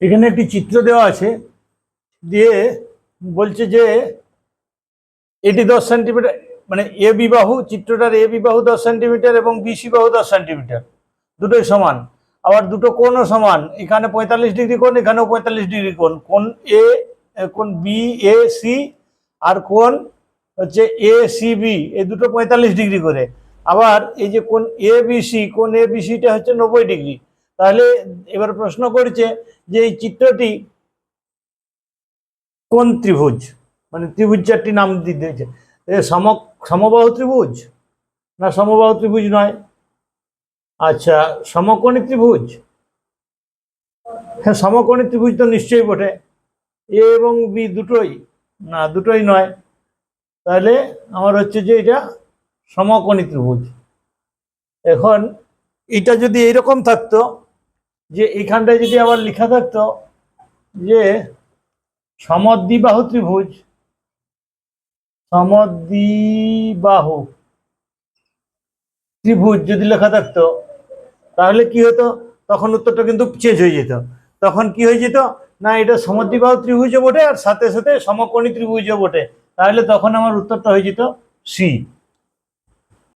এখানে একটি চিত্র দেওয়া আছে, দিয়ে বলছে যে এটি 10 সেন্টিমিটার, মানে এ বি বাহু, চিত্রটার এ বি বাহু 10 সেন্টিমিটার এবং বিসি বাহু 10 সেন্টিমিটার, দুটোই সমান। আবার দুটো কোণও সমান, এখানে 45 ডিগ্রি কোণ, এখানেও 45 ডিগ্রি কোণ। কোণ এ, কোণ বি এ সি, আর কোণ হচ্ছে এ সি বি, এই দুটো 45 ডিগ্রি করে। আবার এই যে কোণ এ বি সি, কোণ এ বি সিটা হচ্ছে 90 ডিগ্রি। তাহলে এবার প্রশ্ন করছে যে এই চিত্রটি কোন ত্রিভুজ, মানে ত্রিভুজ চারটি নাম দিতে হয়েছে। সমবাহু ত্রিভুজ না সমবাহু ত্রিভুজ নয়? আচ্ছা, সমকোণী ত্রিভুজ। হ্যাঁ, সমকোণী ত্রিভুজ তো নিশ্চয়ই বটে। এ এবং বি দুটোই না, দুটোই নয়। তাহলে আমার হচ্ছে যে এটা সমকোণী ত্রিভুজ। এখন এটা যদি এইরকম থাকতো, যে এখানটায় যদি আবার লেখা থাকতো যে সমদ্বিবাহু ত্রিভুজ, সমদ্বিবাহু ত্রিভুজ যদি লেখা থাকতো, তাহলে কি হতো? তখন উত্তরটা কিন্তু চেঞ্জ হয়ে যেত। তখন কি হয়ে যেত না, এটা সমদ্বিবাহু ত্রিভুজও বটে আর সাথে সাথে সমকোণী ত্রিভুজও বটে। তাহলে তখন আমার উত্তরটা হয়ে যেত সি।